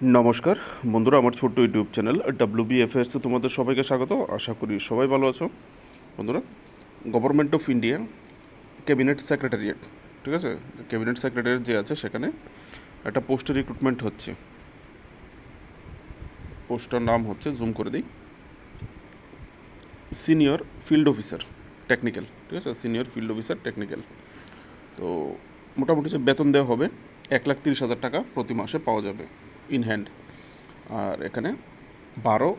নমস্কার বন্ধুরা, আমার ছোট্ট ইউটিউব চ্যানেল WBFS তোমাদের সবাইকে স্বাগত। আশা করি সবাই ভালো আছো। বন্ধুরা, government of India cabinet secretariat, ঠিক আছে, ক্যাবিনেট সেক্রেটারিয়েট যে আছে সেখানে একটা পোস্টের রিক্রুটমেন্ট হচ্ছে। পোস্টটার নাম হচ্ছে, জুম করে দিই, সিনিয়র ফিল্ড অফিসার টেকনিক্যাল, ঠিক আছে, সিনিয়র ফিল্ড অফিসার টেকনিক্যাল। তো মোটামুটি যে বেতন দেওয়া হবে 1,30,000 টাকা প্রতি মাসে পাওয়া যাবে ইন হ্যান্ড। আর এখানে 12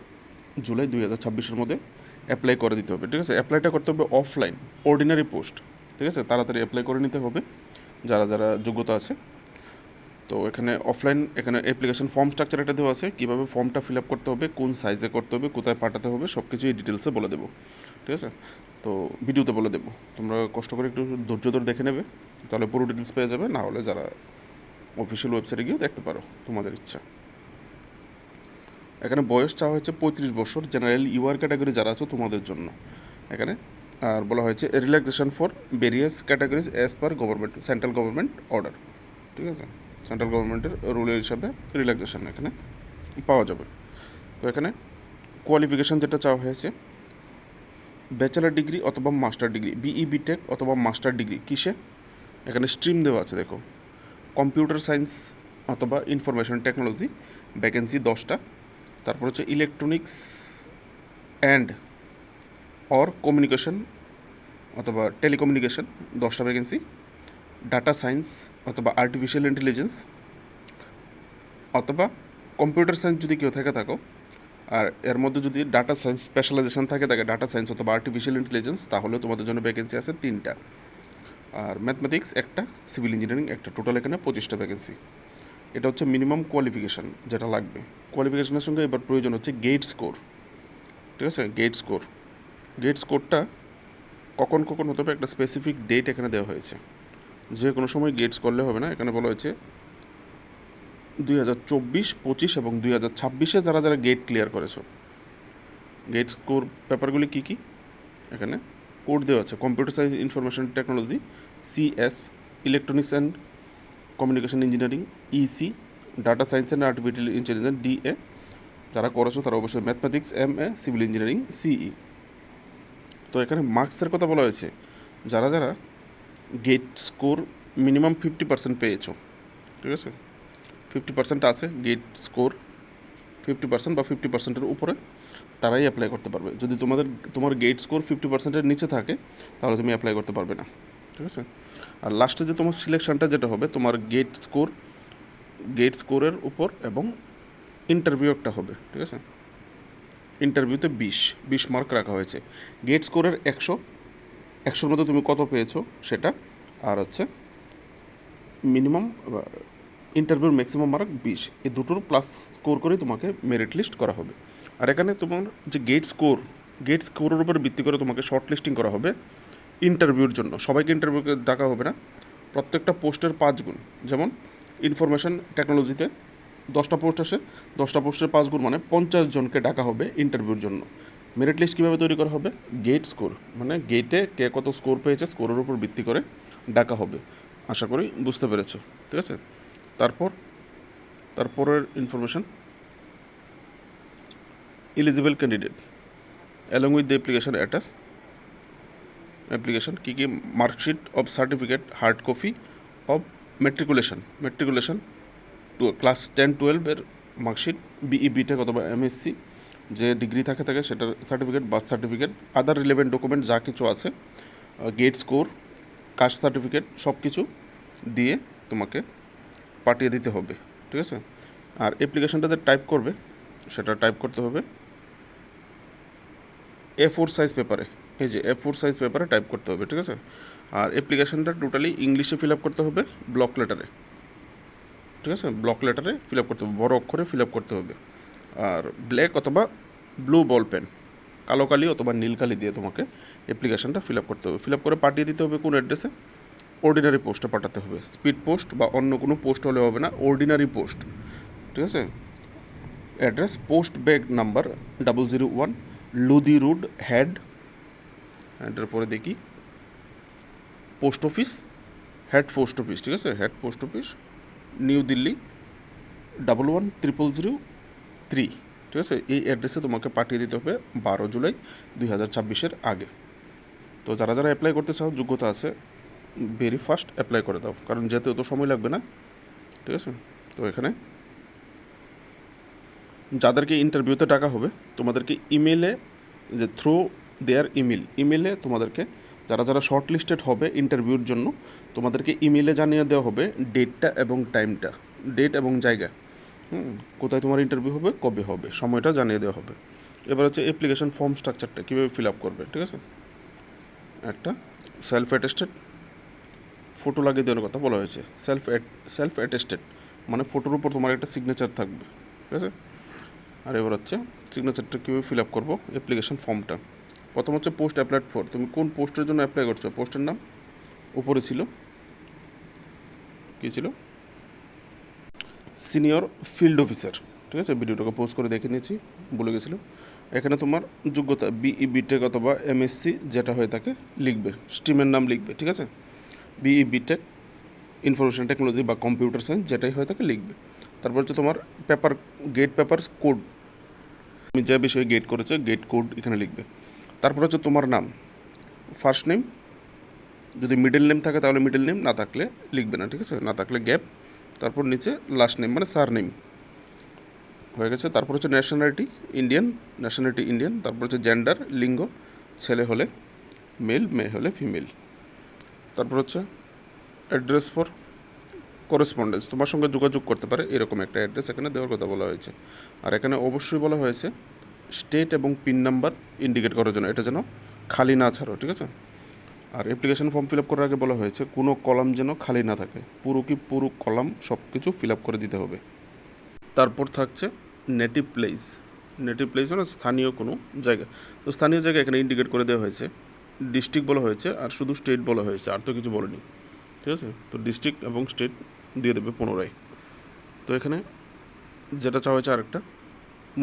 জুলাই 2026-এর মধ্যে অ্যাপ্লাই করে দিতে হবে, ঠিক আছে। অ্যাপ্লাইটা করতে হবে অফলাইন, অর্ডিনারি পোস্ট, ঠিক আছে, তাড়াতাড়ি অ্যাপ্লাই করে নিতে হবে যারা যারা যোগ্যতা আছে। তো এখানে অফলাইন, এখানে অ্যাপ্লিকেশন ফর্ম স্ট্রাকচার একটা দেওয়া আছে, কীভাবে ফর্মটা ফিল আপ করতে হবে, কোন সাইজে করতে হবে, কোথায় পাঠাতে হবে, সব কিছুই ডিটেলসে বলে দেবো, ঠিক আছে। তো ভিডিওতে বলে দেবো, তোমরা কষ্ট করে একটু ধৈর্য ধরে দেখে নেবে, তাহলে পুরো ডিটেলস পেয়ে যাবে। না হলে যারা অফিসিয়াল ওয়েবসাইটে গিয়েও দেখতে পারো, তোমাদের ইচ্ছা। এখানে বয়স চাওয়া হয়েছে 35 বছর, জেনারেল ইউআর ক্যাটাগরি যারা আছো তোমাদের জন্য এখানে। আর বলা হয়েছে relaxation for various categories as per government, central government order, ঠিক আছে, সেন্ট্রাল গভর্নমেন্টের রুলের হিসাবে রিল্যাক্সেশন এখানে পাওয়া যাবে। তো এখানে কোয়ালিফিকেশান যেটা চাওয়া হয়েছে, ব্যাচেলার ডিগ্রি অথবা মাস্টার ডিগ্রি, বিটেক অথবা মাস্টার ডিগ্রি কিসে, এখানে স্ট্রিম দেওয়া আছে দেখো, কম্পিউটার সায়েন্স অথবা ইনফরমেশন টেকনোলজি, ভ্যাকেন্সি 10টা। তারপর হচ্ছে ইলেকট্রনিক্স অ্যান্ড অর কমিউনিকেশন অথবা টেলিকমিউনিকেশন 10টা ভ্যাকেন্সি, ডাটা সায়েন্স অথবা আর্টিফিশিয়াল ইন্টেলিজেন্স অথবা কম্পিউটার সায়েন্স যদি কেউ থেকে থাকো, আর এর মধ্যে যদি ডাটা সায়েন্স স্পেশালাইজেশন থাকে ডাটা সায়েন্স অথবা আর্টিফিশিয়াল ইন্টেলিজেন্স, তাহলে তোমাদের জন্য ভ্যাকেন্সি আছে 3টা। আর ম্যাথমেটিক্স একটা, সিভিল ইঞ্জিনিয়ারিং একটা, টোটাল এখানে 25টা ভ্যাকেন্সি। এটা হচ্ছে মিনিমাম কোয়ালিফিকেশান যেটা লাগবে। কোয়ালিফিকেশনের সঙ্গে এবার প্রয়োজন হচ্ছে গেট স্কোর, ঠিক আছে, গেট স্কোর। গেট স্কোরটা কখন কখন হতে হবে, একটা স্পেসিফিক ডেট এখানে দেওয়া হয়েছে, যে কোনো সময় গেটস করলে হবে না। এখানে বলা হয়েছে 2024, 25 এবং 2026-এ যারা যারা গেট ক্লিয়ার করেছো। গেট স্কোর পেপারগুলি কী কী, এখানে কোড দেওয়া আছে, computer science information technology CS, electronics and communication engineering EC, data science and artificial intelligence DA। যারা করেছো তারা অবশ্যই mathematics MA, civil engineering CE। তো এখানে মার্কসের কথা বলা হয়েছে, যারা যারা গেট স্কোর মিনিমাম 50% পেয়েছো, ঠিক আছে, 50% আছে গেট স্কোর, 50% বা 50%-এর উপরে, তারাই অ্যাপ্লাই করতে পারবে। যদি তোমার গেট স্কোর 50%-এর নিচে থাকে তাহলে তুমি অ্যাপ্লাই করতে পারবে না, ঠিক আছে। আর লাস্টে যে তোমার সিলেকশনটা যেটা হবে, তোমার গেট স্কোরের উপর এবং ইন্টারভিউ একটা হবে, ঠিক আছে। ইন্টারভিউতে 20 মার্ক রাখা হয়েছে। গেট স্কোরের 100-100-র মধ্যে তুমি কত পেয়েছো সেটা, আর হচ্ছে মিনিমাম ইন্টারভিউর ম্যাক্সিমাম মার্ক 20, এই দুটোর প্লাস স্কোর করে তোমাকে মেরিট লিস্ট করা হবে। আর এখানে তোমার যে গেট স্কোরের উপর ভিত্তি করে তোমাকে শর্ট লিস্টিং করা হবে ইন্টারভিউর জন্য। সবাইকে ইন্টারভিউকে ডাকা হবে না, প্রত্যেকটা পোস্টের 5 গুণ। যেমন ইনফরমেশন টেকনোলজিতে 10টা পোস্ট আসে, 10টা পোস্টের 5 গুণ মানে 50 জনকে ডাকা হবে ইন্টারভিউর জন্য। মেরিট লিস্ট কীভাবে তৈরি করা হবে, গেট স্কোর মানে গেটে কে কত স্কোর পেয়েছে, স্কোরের উপর ভিত্তি করে ডাকা হবে। আশা করি বুঝতে পেরেছো, ঠিক আছে। তারপরের information, eligible candidate along with the application কী কী, marksheet of certificate, hard copy of matriculation class 10-12-এর মার্কশিট, বিটেক অথবা MSc যে ডিগ্রি থাকে সেটার certificate, birth certificate, other relevant document যা কিছু আছে, গেট স্কোর, কাস্ট সার্টিফিকেট, সব কিছু দিয়ে তোমাকে পাঠিয়ে দিতে হবে, ঠিক আছে। আর অ্যাপ্লিকেশনটা যে টাইপ করবে সেটা টাইপ করতে হবে A4 সাইজ পেপারে, এই যে A4 সাইজ পেপারে টাইপ করতে হবে, ঠিক আছে। আর অ্যাপ্লিকেশনটা টোটালি ইংলিশে ফিল আপ করতে হবে, ব্লক লেটারে, ঠিক আছে, ব্লক লেটারে ফিল আপ করতে হবে, বড় অক্ষরে ফিল আপ করতে হবে। আর ব্ল্যাক অথবা ব্লু বল পেন, কালো কালি অথবা নীল কালি দিয়ে তোমাকে অ্যাপ্লিকেশনটা ফিল আপ করতে হবে। ফিল আপ করে পাঠিয়ে দিতে হবে কোন অ্যাড্রেসে, অর্ডিনারি পোস্টে পাঠাতে হবে, স্পিড পোস্ট বা অন্য কোনো পোস্ট হলে হবে না, অর্ডিনারি পোস্ট, ঠিক আছে। Address post bag number 001, Lodhi road, এটার পরে দেখি post office, head post office, ঠিক আছে, head post office, New Delhi 110003, ঠিক আছে? এই অ্যাড্রেসে তোমাকে পাঠিয়ে দিতে হবে 12 জুলাই 2026-এর আগে। তো যারা যারা অ্যাপ্লাই করতে চাও, যোগ্যতা আছে, ভেরি ফাস্ট অ্যাপ্লাই করে দাও, কারণ যেতে তো সময় লাগবে না, ঠিক আছে? তো এখানে যাদেরকে ইন্টারভিউতে ডাকা হবে তোমাদেরকে ইমেলে, যে থ্রু দেয়ার ইমেলে তোমাদেরকে, যারা যারা শর্ট লিস্টেড হবে ইন্টারভিউর জন্য, তোমাদেরকে ইমেলে জানিয়ে দেওয়া হবে ডেটটা এবং টাইমটা, ডেট এবং জায়গা, কোথায় তোমার ইন্টারভিউ হবে, কবে হবে, সময়টা জানিয়ে দেওয়া হবে। এবার হচ্ছে অ্যাপ্লিকেশন ফর্ম স্ট্রাকচারটা কীভাবে ফিল আপ করবে, ঠিক আছে? একটা সেলফ অ্যাটেস্টেড ফটো লাগিয়ে দেওয়ার কথা বলা হয়েছে। সেলফ অ্যাটেস্টেড মানে ফটোর উপর তোমার একটা সিগনেচার থাকবে, ঠিক আছে? আর এবার হচ্ছে সিগনেচারটা কীভাবে ফিল আপ করবো, অ্যাপ্লিকেশন ফর্মটা। প্রথম হচ্ছে পোস্ট অ্যাপ্লাইড ফর, তুমি কোন পোস্টের জন্য অ্যাপ্লাই করছো, পোস্টের নাম উপরে ছিল, কী ছিল, সিনিয়র ফিল্ড অফিসার, ঠিক আছে? ভিডিওটাকে পোস্ট করে দেখে নিয়েছি, বলে গেছিলো। এখানে তোমার যোগ্যতা বিই বিটেক অথবা এমএসসি যেটা হয়ে থাকে লিখবে, স্ট্রিমের নাম লিখবে, ঠিক আছে? বিই বিটেক ইনফরমেশন টেকনোলজি বা কম্পিউটার সায়েন্স যেটাই হয়ে থাকে লিখবে। তারপর হচ্ছে তোমার গেট পেপার কোড, তুমি যে বিষয়ে গেট করেছো গেট কোড এখানে লিখবে। তারপর হচ্ছে তোমার নাম, ফার্স্ট নেম, যদি মিডল নেম থাকে তাহলে মিডল নেম, না থাকলে লিখবে না, ঠিক আছে? না থাকলে গ্যাপ, তারপর নিচে লাস্ট নেম মানে সার নেম, হয়ে গেছে। তারপর হচ্ছে ন্যাশনালিটি ইন্ডিয়ান, তারপর হচ্ছে জেন্ডার, লিঙ্গ, ছেলে হলে মেল, মেয়ে হলে ফিমেল। তারপর হচ্ছে অ্যাড্রেস ফর করেসপন্ডেন্স, তোমার সঙ্গে যোগাযোগ করতে পারে এরকম একটা অ্যাড্রেস এখানে দেওয়ার কথা বলা হয়েছে। আর এখানে অবশ্যই বলা হয়েছে স্টেট এবং পিন নাম্বার ইন্ডিকেট করার জন্য, এটা যেন খালি না ছাড়ো, ঠিক আছে? আর অ্যাপ্লিকেশন ফর্ম ফিল আপ করার আগে বলা হয়েছে কোনো কলাম যেন খালি না থাকে, পুরো কলাম সব কিছু ফিল আপ করে দিতে হবে। তারপর থাকছে নেটিভ প্লেস মানে স্থানীয় কোনো জায়গা। তো স্থানীয় জায়গা এখানে ইন্ডিকেট করে দেওয়া হয়েছে, ডিস্ট্রিক্ট বলা হয়েছে আর শুধু স্টেট বলা হয়েছে, আর তো কিছু বলেনি, ঠিক আছে? তো ডিস্ট্রিক্ট এবং স্টেট দিয়ে দেবে পুনরায়। তো এখানে যেটা চাওয়া হয়েছে আরেকটা,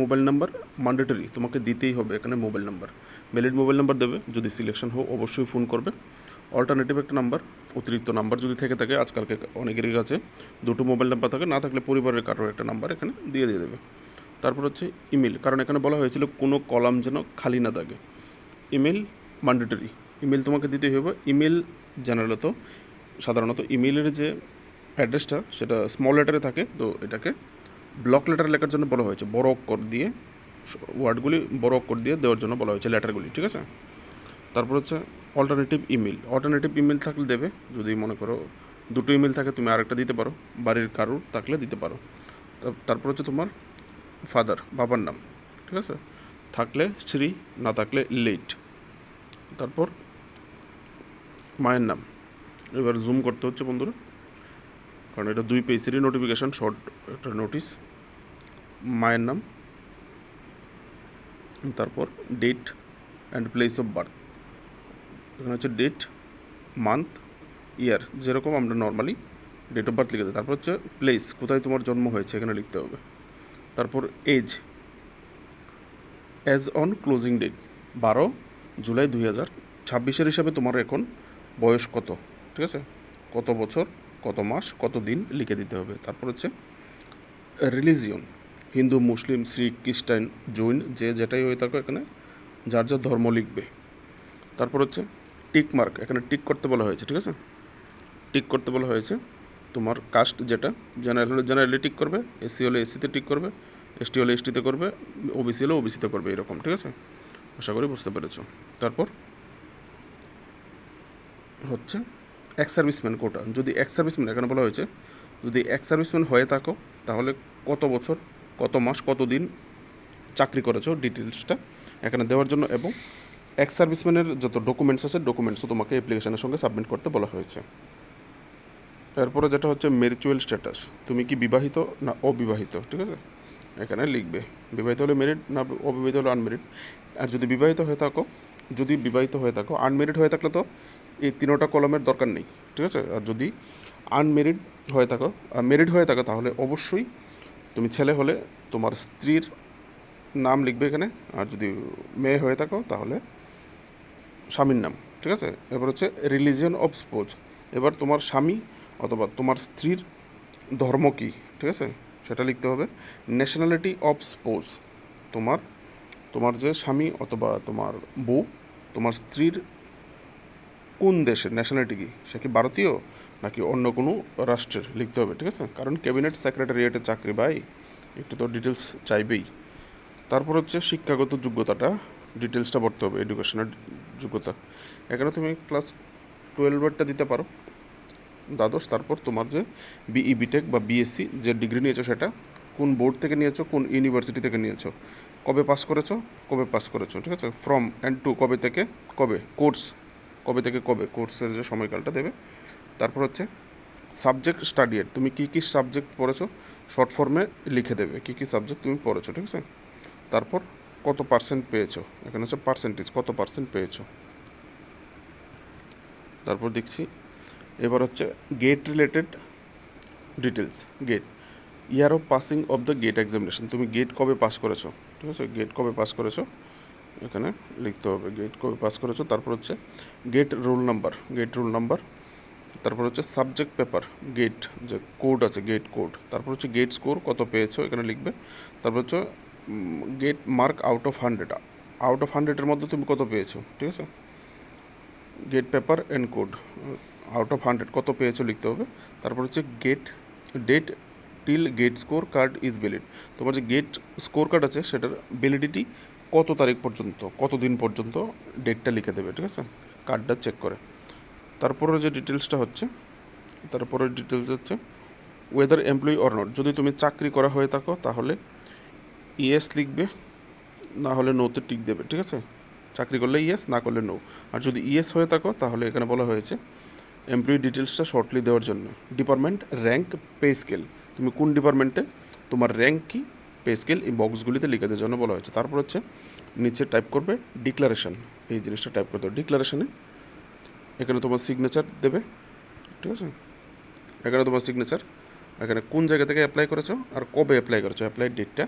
মোবাইল নাম্বার ম্যান্ডেটরি, তোমাকে দিতেই হবে এখানে mobile number, valid mobile number দেবে। যদি সিলেকশন হোক অবশ্যই ফোন করবে। অল্টারনেটিভ একটা নাম্বার, অতিরিক্ত নাম্বার যদি থেকে থাকে, আজকালকে অনেকেরই কাছে দুটো মোবাইল নাম্বার থাকে, না থাকলে পরিবারের কারোর একটা নাম্বার এখানে দিয়ে দেবে। তারপর হচ্ছে ইমেল, কারণ এখানে বলা হয়েছিল কোনো কলাম যেন খালি না থাকে। ইমেল ম্যান্ডেটরি, ইমেল তোমাকে দিতেই হবে। ইমেল সাধারণত ইমেলের যে অ্যাড্রেসটা সেটা স্মল লেটারে থাকে, তো এটাকে ব্লক লেটার লেখার জন্য বলা হয়েছে, বড় অক্ষর দিয়ে ওয়ার্ডগুলি বড় অক্ষর দিয়ে দেওয়ার জন্য বলা হয়েছে, লেটারগুলি, ঠিক আছে? তারপর হচ্ছে অল্টারনেটিভ ইমেল থাকলে দেবে, যদি মনে করো দুটো ইমেল থাকে তুমি আরেকটা দিতে পারো, বাড়ির কারুর থাকলে দিতে পারো। তারপর হচ্ছে তোমার ফাদার, বাবার নাম, ঠিক আছে? থাকলে শ্রী, না থাকলে লেট। তারপর মায়ের নাম, এবার জুম করতে হচ্ছে বন্ধুরা, কারণ এটা 2 পেজেরই নোটিফিকেশান, শর্ট একটা নোটিশ। মায়ের নাম, তারপর date and place of birth, এখানে হচ্ছে ডেট, মান্থ, ইয়ার, যেরকম আমরা নর্মালি ডেট অফ বার্থ লিখে দিই। তারপর হচ্ছে প্লেস, কোথায় তোমার জন্ম হয়েছে এখানে লিখতে হবে। তারপর age on closing date 12 July 2026 হিসাবে তোমার এখন বয়স কত, ঠিক আছে? কত বছর, কত মাস, কত দিন লিখে দিতে হবে। তারপর হচ্ছে রিলিজিয়ন, হিন্দু, মুসলিম, শিখ, খ্রিস্টান, জৈন, যে যেটাই হয়ে থাকো এখানে যার যার ধর্ম লিখবে। তারপর হচ্ছে টিক মার্ক, এখানে টিক করতে বলা হয়েছে, ঠিক আছে? টিক করতে বলা হয়েছে তোমার কাস্ট, যেটা জেনারেল হলে জেনারেলে টিক করবে, এসসি হলে এসসিতে টিক করবে, এসটি হলে এসটিতে করবে, ওবিসি হলে ওবিসিতে করবে, এরকম, ঠিক আছে? আশা করি বুঝতে পেরেছো। তারপর হচ্ছে এক্স সার্ভিসম্যান কোটা, যদি এক্স সার্ভিসম্যান, এখানে বলা হয়েছে যদি এক্স সার্ভিসম্যান হয়ে থাকো তাহলে কত বছর, কত মাস, কত দিন চাকরি করেছো, ডিটেলসটা এখানে দেওয়ার জন্য, এবং এক্স সার্ভিসম্যানের যত ডকুমেন্টস আছে ডকুমেন্টসও তোমাকে অ্যাপ্লিকেশনের সঙ্গে সাবমিট করতে বলা হয়েছে। এরপরে যেটা হচ্ছে ম্যারিচুয়াল স্ট্যাটাস, তুমি কি বিবাহিত না অবিবাহিত, ঠিক আছে? এখানে লিখবে, বিবাহিত হলে মেরিড, না অবিবাহিত হলে আনমেরিড। আর যদি বিবাহিত হয়ে থাকো, আনমেরিড হয়ে থাকলে তো এই 3টা কলমের দরকার নেই, ঠিক আছে? আর যদি আনমেরিড হয়ে থাকো, মেরিড হয়ে থাকো, তাহলে অবশ্যই তুমি ছেলে হলে তোমার স্ত্রীর নাম লিখবে এখানে, আর যদি মেয়ে হয়ে থাকো তাহলে স্বামীর নাম, ঠিক আছে? এবার হচ্ছে রিলিজিয়ন অফ স্পোজ, এবার তোমার স্বামী অথবা তোমার স্ত্রীর ধর্ম কী, ঠিক আছে? সেটা লিখতে হবে। ন্যাশনালিটি অফ স্পোজ, তোমার তোমার যে স্বামী অথবা তোমার বউ, তোমার স্ত্রীর কোন দেশের ন্যাশনালিটি কি, সে কি ভারতীয় নাকি অন্য কোনো রাষ্ট্রের লিখতে হবে, ঠিক আছে? কারণ ক্যাবিনেট সেক্রেটারিয়েটের চাকরি ভাই, একটু তো ডিটেলস চাইবেই। তারপর হচ্ছে শিক্ষাগত যোগ্যতাটা, ডিটেলসটা ভরতে হবে, এডুকেশনের যোগ্যতা। এখানে তুমি ক্লাস 12-এরটা দিতে পারো, দ্বাদশ। তারপর তোমার যে বিই বিটেক বা বিএসসি যে ডিগ্রি নিয়েছো সেটা কোন বোর্ড থেকে নিয়েছো, কোন ইউনিভার্সিটি থেকে নিয়েছো, কবে পাস করেছো, ঠিক আছে? ফ্রম অ্যান্ড টু, কবে থেকে কবে, কোর্স কবে থেকে কবে, কোর্সের যে সময়কালটা দেবে। তারপর হচ্ছে সাবজেক্ট স্টাডিয়েড, তুমি কী কী সাবজেক্ট পড়েছো শর্ট ফর্মে লিখে দেবে, কী কী সাবজেক্ট তুমি পড়েছো, ঠিক আছে? তারপর কত পার্সেন্ট পেয়েছো, এখানে হচ্ছে পার্সেন্টেজ, কত পার্সেন্ট পেয়েছো। তারপর দেখছি এবার হচ্ছে GATE related details. GATE, year of passing of the GATE examination, তুমি গেট কবে পাস করেছো, ঠিক আছে? গেট কবে পাস করেছো এখানে লিখতে হবে, গেট কবে পাস করেছো। তারপর হচ্ছে গেট রোল নাম্বার। তারপর হচ্ছে সাবজেক্ট পেপার, গেট যে কোড আছে, গেট কোড। তারপর হচ্ছে গেট স্কোর কত পেয়েছো এখানে লিখবে। তারপর হচ্ছে গেট মার্ক আউট অফ 100, মধ্যে তুমি কত পেয়েছো, ঠিক আছে? GATE paper and code, out of 100 কত পেয়েছো লিখতে হবে। তারপর হচ্ছে GATE date till GATE score card is valid, তোমার যে গেট স্কোর কার্ড আছে সেটার ভ্যালিডিটি কত তারিখ পর্যন্ত, কত দিন পর্যন্ত, ডেটটা লিখে দেবে, ঠিক আছে, কার্ডটা চেক করে। তারপরে যে ডিটেলসটা হচ্ছে, তারপরের ডিটেলস হচ্ছে ওয়েদার এমপ্লয়ি অর নট, যদি তুমি চাকরি করা হয়ে থাকো তাহলে ইয়েস লিখবে, না হলে নোতে টিক দেবে, ঠিক আছে? চাকরি করলে ইয়েস, না করলে নো। আর যদি ইয়েস হয়ে থাকো তাহলে এখানে বলা হয়েছে এমপ্লয়ি ডিটেলসটা শর্টলি দেওয়ার জন্য। ডিপার্টমেন্ট, র্যাঙ্ক, পে স্কেল, তুমি কোন ডিপার্টমেন্টে, তোমার র্যাঙ্ক কি, পে স্কেল এই বক্সগুলিতে লিখে দেওয়ার জন্য বলা হয়েছে। তারপর হচ্ছে নিচে টাইপ করবে ডিক্লারেশন, এই জিনিসটা টাইপ করতে হবে ডিক্লারেশনে। এখানে তোমার সিগনেচার দেবে, ঠিক আছে? এখানে তোমার সিগনেচার, এখানে কোন জায়গা থেকে অ্যাপ্লাই করেছো আর কবে অ্যাপ্লাই করেছো, অ্যাপ্লাই ডেটটা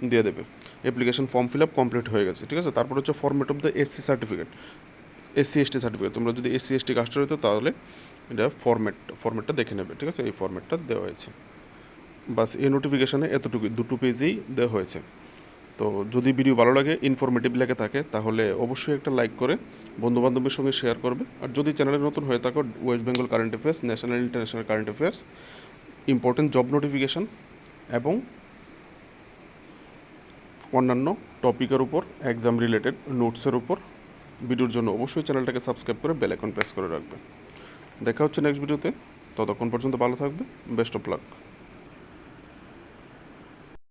দিয়ে দেবে। Application form fill up complete হয়ে গেছে, ঠিক আছে? তারপর হচ্ছে format of the SC certificate, SC ST certificate, তোমরা যদি এসসি এসটি কাস্টার হতো তাহলে এটা ফরম্যাটটা দেখে নেবে, ঠিক আছে? এই ফরম্যাটটা দেওয়া হয়েছে। বাস, এই নোটিফিকেশানে এতটুকুই, দুটো পেজেই দেওয়া হয়েছে। তো যদি ভিডিও ভালো লাগে, ইনফরমেটিভ লেগে থাকে, তাহলে অবশ্যই একটা লাইক করে বন্ধুবান্ধবের সঙ্গে শেয়ার করবে। আর যদি চ্যানেলে নতুন হয়ে থাকো, West Bengal current affairs, national international current affairs, important job notification এবং অন্যান্য টপিকের উপর, এক্সাম রিলেটেড নোটসের উপর ভিডিওর জন্য অবশ্যই চ্যানেলটাকে সাবস্ক্রাইব করে বেল আইকন প্রেস করে রাখবে। দেখা হচ্ছে নেক্সট ভিডিওতে, ততক্ষণ পর্যন্ত ভালো থাকবে, বেস্ট অফ লাক।